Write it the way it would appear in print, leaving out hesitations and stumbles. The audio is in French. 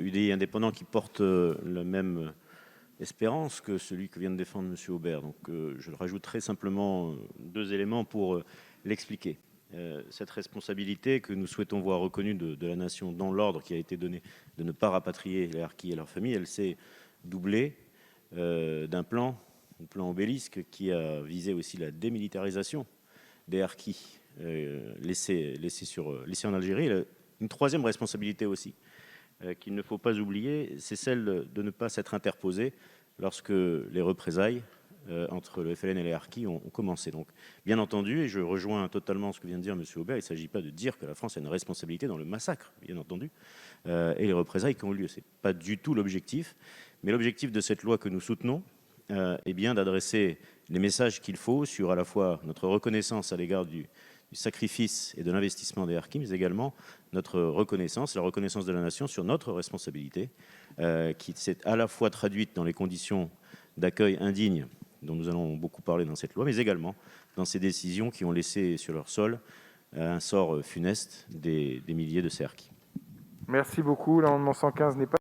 UDI indépendant qui porte la même espérance que celui que vient de défendre M. Aubert. Donc, je rajouterai simplement 2 éléments pour l'expliquer. Cette responsabilité que nous souhaitons voir reconnue de la nation dans l'ordre qui a été donné de ne pas rapatrier les harkis et leurs familles, elle s'est doublée d'un plan, le plan Obélisque, qui a visé aussi la démilitarisation des harkis laissés en Algérie. Une troisième responsabilité aussi, qu'il ne faut pas oublier, c'est celle de ne pas s'être interposé lorsque les représailles entre le FLN et les harkis ont commencé. Donc, bien entendu, et je rejoins totalement ce que vient de dire M. Aubert, il ne s'agit pas de dire que la France a une responsabilité dans le massacre, bien entendu, et les représailles qui ont eu lieu. Ce n'est pas du tout l'objectif. Mais l'objectif de cette loi que nous soutenons est bien d'adresser les messages qu'il faut sur à la fois notre reconnaissance à l'égard du sacrifice et de l'investissement des harkis, mais également notre reconnaissance, la reconnaissance de la nation sur notre responsabilité, qui s'est à la fois traduite dans les conditions d'accueil indignes dont nous allons beaucoup parler dans cette loi, mais également dans ces décisions qui ont laissé sur leur sol un sort funeste des milliers de ces harkis. Merci beaucoup. L'amendement 115 n'est pas